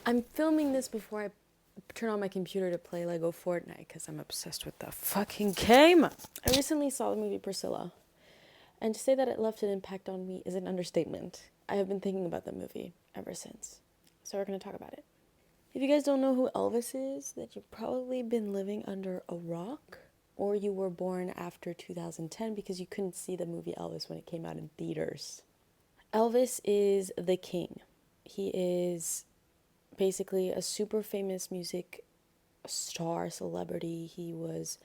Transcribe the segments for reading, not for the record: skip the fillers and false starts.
I'm filming this before I turn on my computer to play Lego Fortnite because I'm obsessed with the fucking game. I recently saw the movie Priscilla, and to say that it left an impact on me is an understatement. I have been thinking about the movie ever since. So we're going to talk about it. If you guys don't know who Elvis is, that you've probably been living under a rock, or you were born after 2010 because you couldn't see the movie Elvis when it came out in theaters. Elvis is the king. He is basically a super famous music star, celebrity. He was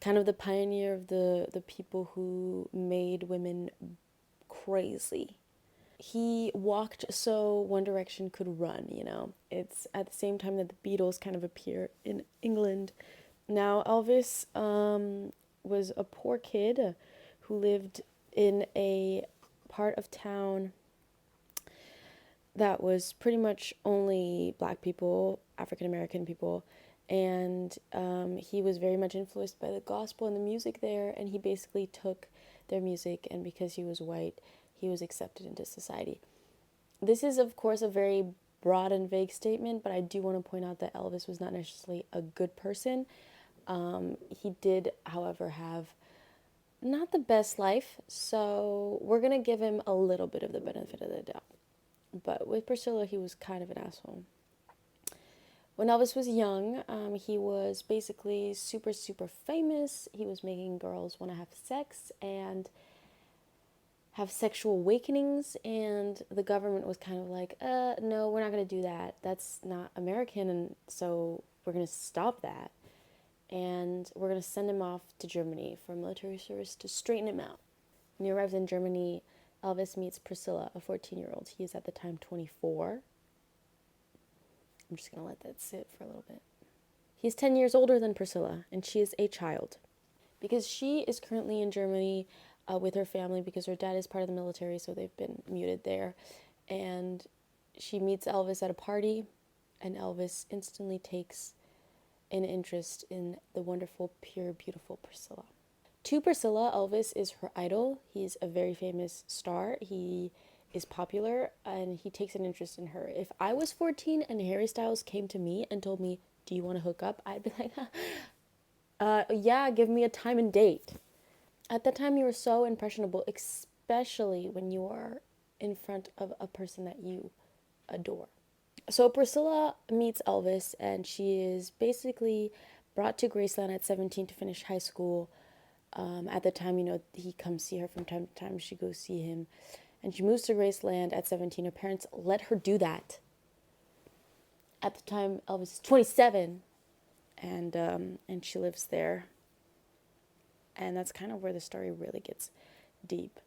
kind of the pioneer of the people who made women crazy. He walked so One Direction could run, you know. It's at the same time that the Beatles kind of appear in England. Now, Elvis was a poor kid who lived in a part of town that was pretty much only black people, African American people, and he was very much influenced by the gospel and the music there, and he basically took their music, and because he was white, he was accepted into society. This is, of course, a very broad and vague statement, but I do want to point out that Elvis was not necessarily a good person. He did, however, have not the best life, so we're going to give him a little bit of the benefit of the doubt. But with Priscilla, he was kind of an asshole. When Elvis was young, he was basically super, super famous. He was making girls want to have sex and have sexual awakenings, and the government was kind of like, no, we're not going to do that. That's not American, and so we're going to stop that. And we're going to send him off to Germany for military service to straighten him out. When he arrives in Germany, Elvis meets Priscilla, a 14-year-old. He is at the time 24. I'm just going to let that sit for a little bit. He's 10 years older than Priscilla, and she is a child. Because she is currently in Germany with her family because her dad is part of the military, so they've been muted there. And she meets Elvis at a party, and Elvis instantly takes an interest in the wonderful, pure, beautiful Priscilla. To Priscilla, Elvis is her idol. He's a very famous star. He is popular, and he takes an interest in her. If I was 14 and Harry Styles came to me and told me, do you want to hook up? I'd be like, yeah, give me a time and date. At that time, you were so impressionable, especially when you are in front of a person that you adore. So Priscilla meets Elvis, and she is basically brought to Graceland at 17 to finish high school. At the time, you know, he comes see her from time to time. She goes see him. And she moves to Graceland at 17. Her parents let her do that. At the time, Elvis is 27. And she lives there. And that's kind of where the story really gets deep.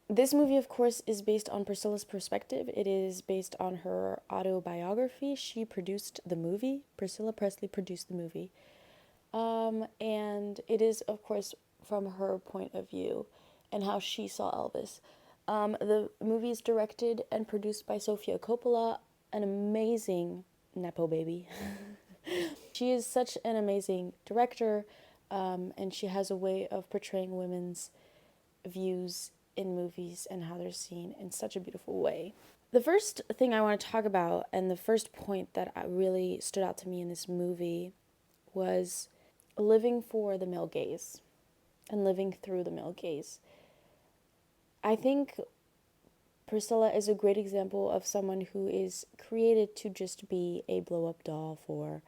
This movie, of course, is based on Priscilla's perspective. It is based on her autobiography. She produced the movie. Priscilla Presley produced the movie. And it is, of course, from her point of view and how she saw Elvis. The movie is directed and produced by Sofia Coppola, an amazing Nepo baby. She is such an amazing director, and she has a way of portraying women's views in movies and how they're seen in such a beautiful way. The first thing I want to talk about, and the first point that really stood out to me in this movie, was living for the male gaze and living through the male gaze. I think Priscilla is a great example of someone who is created to just be a blow-up doll for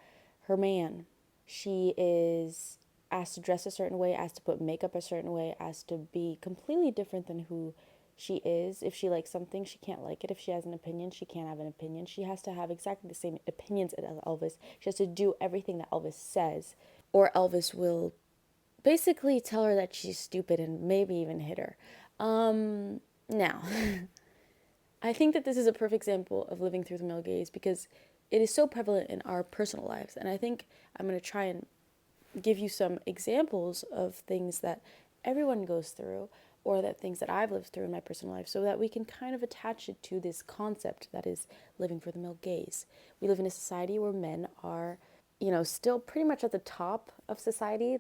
her man. She is asked to dress a certain way, asked to put makeup a certain way, asked to be completely different than who she is. If she likes something, she can't like it. If she has an opinion, she can't have an opinion. She has to have exactly the same opinions as Elvis. She has to do everything that Elvis says, or Elvis will basically tell her that she's stupid and maybe even hit her. Now, I think that this is a perfect example of living through the male gaze because it is so prevalent in our personal lives. And I think I'm going to try and give you some examples of things that everyone goes through or that things that I've lived through in my personal life so that we can kind of attach it to this concept that is living for the male gaze. We live in a society where men are, you know, still pretty much at the top of society.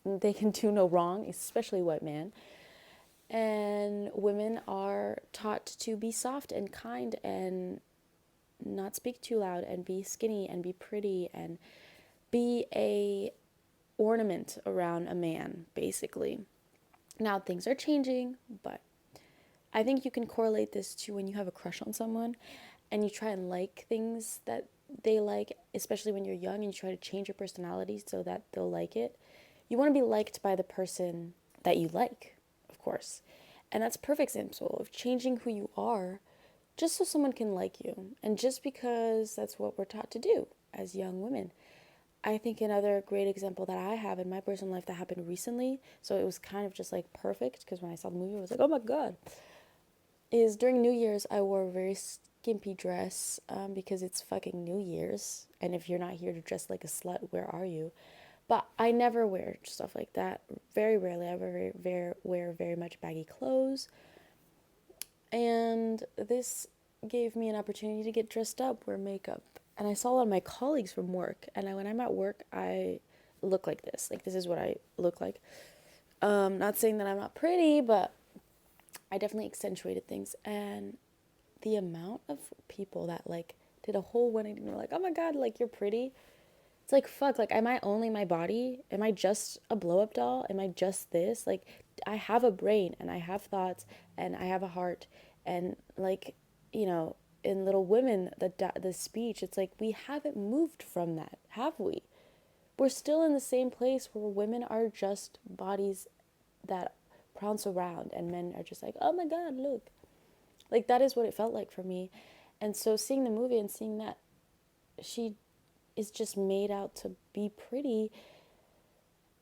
They can do no wrong, especially white men. And women are taught to be soft and kind and not speak too loud and be skinny and be pretty and be a ornament around a man, basically. Now things are changing, but I think you can correlate this to when you have a crush on someone and you try and like things that they like, especially when you're young, and you try to change your personality so that they'll like it. You want to be liked by the person that you like, of course. And that's a perfect example of changing who you are just so someone can like you. And just because that's what we're taught to do as young women. I think another great example that I have in my personal life that happened recently, so it was kind of just like perfect because when I saw the movie, I was like, oh my God, is during New Year's, I wore a very skimpy dress because it's fucking New Year's. And if you're not here to dress like a slut, where are you? But I never wear stuff like that. Very rarely. I wear very much baggy clothes. And this gave me an opportunity to get dressed up, wear makeup. And I saw a lot of my colleagues from work. And when I'm at work, I look like this. Like, this is what I look like. Not saying that I'm not pretty, but I definitely accentuated things. And the amount of people that, like, did a whole wedding and were like, oh my God, like, you're pretty. It's like, fuck, like, am I only my body? Am I just a blow up doll? Am I just this? Like, I have a brain and I have thoughts and I have a heart. And, like, you know, in Little Women, the speech, it's like, we haven't moved from that, have we? We're still in the same place where women are just bodies that prance around and men are just like, oh my God, look. Like, that is what it felt like for me. And so seeing the movie and seeing that she is just made out to be pretty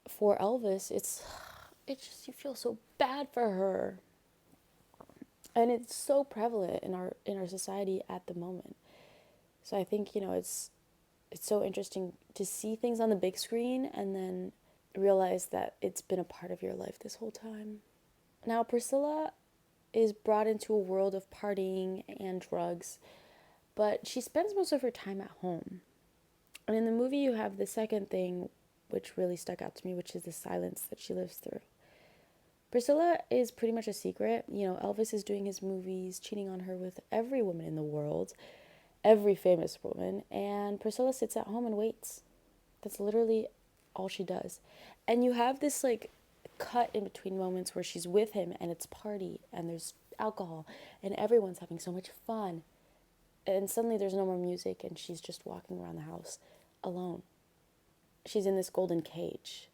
for Elvis, it's just, you feel so bad for her. And it's so prevalent in our society at the moment. So I think, you know, it's so interesting to see things on the big screen and then realize that it's been a part of your life this whole time. Now, Priscilla is brought into a world of partying and drugs, but she spends most of her time at home. And in the movie, you have the second thing which really stuck out to me, which is the silence that she lives through. Priscilla is pretty much a secret. You know, Elvis is doing his movies, cheating on her with every woman in the world, every famous woman, and Priscilla sits at home and waits. That's literally all she does. And you have this, like, cut in between moments where she's with him and it's party and there's alcohol and everyone's having so much fun. And suddenly there's no more music and she's just walking around the house alone. She's in this golden cage.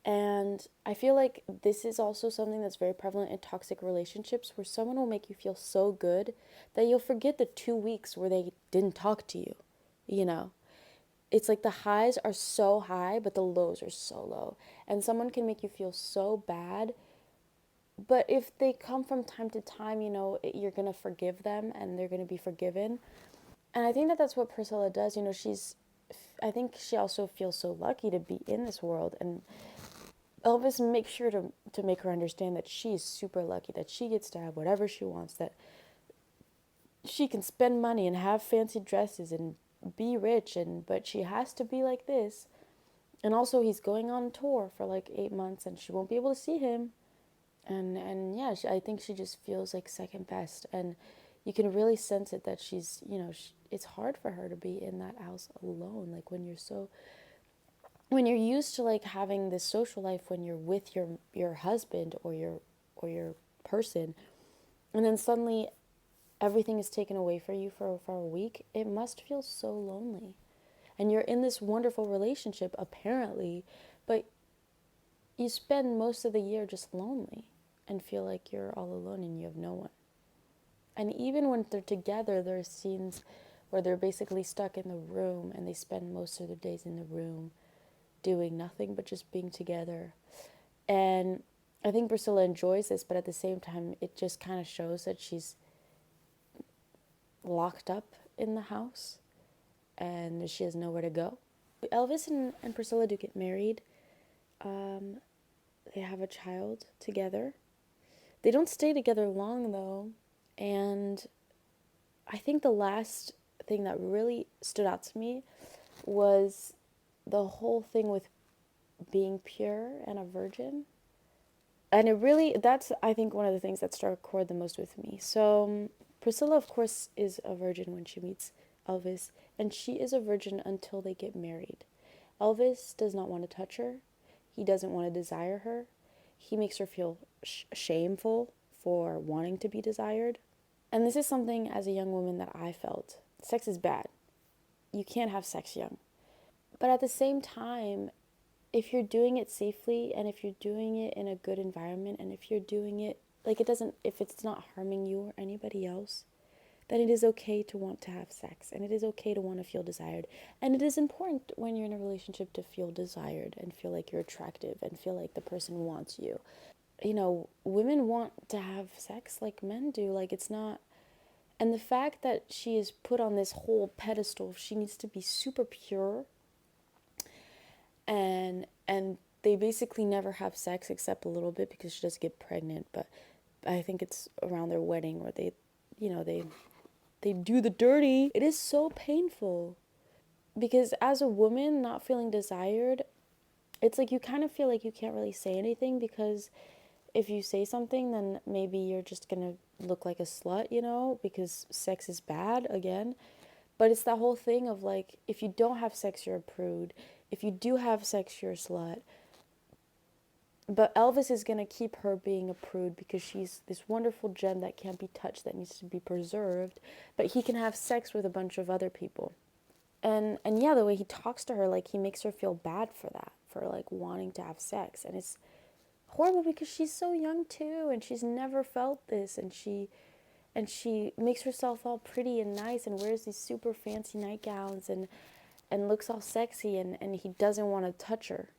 And I feel like this is also something that's very prevalent in toxic relationships, where someone will make you feel so good that you'll forget the 2 weeks where they didn't talk to you, you know? It's like the highs are so high, but the lows are so low. And someone can make you feel so bad, but if they come from time to time, you know, you're going to forgive them and they're going to be forgiven. And I think that that's what Priscilla does. You know, I think she also feels so lucky to be in this world. And Elvis makes sure to make her understand that she's super lucky, that she gets to have whatever she wants, that she can spend money and have fancy dresses and be rich, but she has to be like this. And also he's going on tour for like 8 months and she won't be able to see him. And yeah, I think she just feels like second best. And you can really sense it that she's, you know, it's hard for her to be in that house alone. Like when you're used to like having this social life when you're with your husband or your person, and then suddenly everything is taken away from you for a week, it must feel so lonely. And you're in this wonderful relationship apparently, but you spend most of the year just lonely and feel like you're all alone and you have no one. And even when they're together, there are scenes where they're basically stuck in the room and they spend most of their days in the room doing nothing but just being together. And I think Priscilla enjoys this, but at the same time, it just kind of shows that she's locked up in the house and she has nowhere to go. Elvis and Priscilla do get married. They have a child together. They don't stay together long, though. And I think the last thing that really stood out to me was the whole thing with being pure and a virgin. And that's, I think, one of the things that struck a chord the most with me. So Priscilla, of course, is a virgin when she meets Elvis, and she is a virgin until they get married. Elvis does not want to touch her. He doesn't want to desire her. He makes her feel shameful for wanting to be desired. And this is something as a young woman that I felt. Sex is bad. You can't have sex young. But at the same time, if you're doing it safely and if you're doing it in a good environment and if you're doing it like it doesn't, if it's not harming you or anybody else, then it is okay to want to have sex and it is okay to want to feel desired. And it is important when you're in a relationship to feel desired and feel like you're attractive and feel like the person wants you. You know, women want to have sex like men do. Like, it's not. And the fact that she is put on this whole pedestal, she needs to be super pure, and they basically never have sex except a little bit because she does get pregnant. But I think it's around their wedding where they, you know, they do the dirty. It is so painful because as a woman not feeling desired, it's like you kind of feel like you can't really say anything because if you say something, then maybe you're just gonna look like a slut, you know, because sex is bad again. But it's that whole thing of like, if you don't have sex, you're a prude. If you do have sex, you're a slut. But Elvis is gonna keep her being a prude because she's this wonderful gem that can't be touched, that needs to be preserved. But he can have sex with a bunch of other people. And yeah, the way he talks to her, like he makes her feel bad for that, for like wanting to have sex. And it's horrible because she's so young too and she's never felt this, and she makes herself all pretty and nice and wears these super fancy nightgowns and looks all sexy, and he doesn't want to touch her.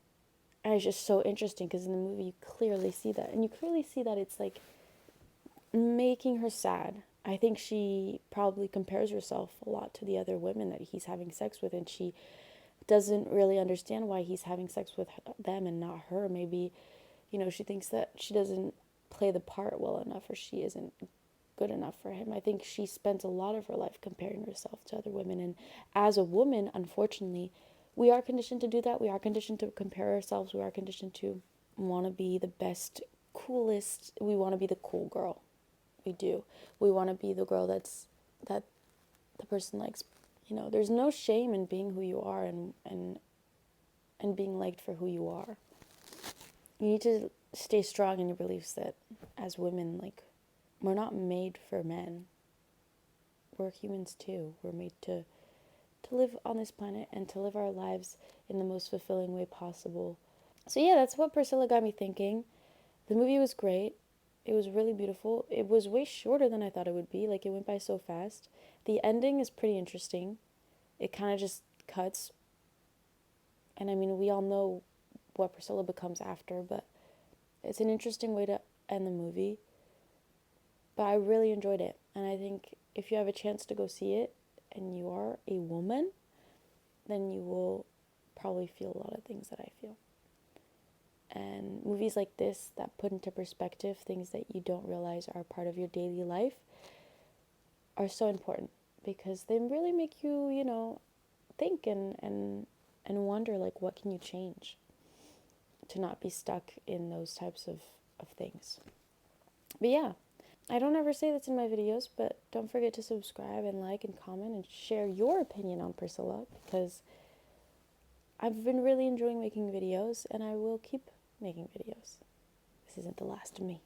And it's just so interesting because in the movie you clearly see that, and you clearly see that it's like making her sad. I think she probably compares herself a lot to the other women that he's having sex with, and she doesn't really understand why he's having sex with them and not her. Maybe, you know, she thinks that she doesn't play the part well enough, or she isn't good enough for him. I think she spends a lot of her life comparing herself to other women, and as a woman, unfortunately, we are conditioned to do that. We are conditioned to compare ourselves. We are conditioned to want to be the best, coolest. We want to be the cool girl. We do. We want to be the girl that the person likes. You know, there's no shame in being who you are and being liked for who you are. You need to stay strong in your beliefs that as women, like, we're not made for men. We're humans too. We're made to live on this planet and to live our lives in the most fulfilling way possible. So yeah, that's what Priscilla got me thinking. The movie was great. It was really beautiful. It was way shorter than I thought it would be. Like, it went by so fast. The ending is pretty interesting. It kind of just cuts. And I mean, we all know what Priscilla becomes after, but it's an interesting way to end the movie. But I really enjoyed it. And I think if you have a chance to go see it and you are a woman, then you will probably feel a lot of things that I feel. And movies like this that put into perspective things that you don't realize are part of your daily life are so important because they really make you, you know, think and wonder, like, what can you change to not be stuck in those types of things. But yeah, I don't ever say this in my videos, but don't forget to subscribe and like and comment and share your opinion on Priscilla, because I've been really enjoying making videos and I will keep making videos. This isn't the last of me.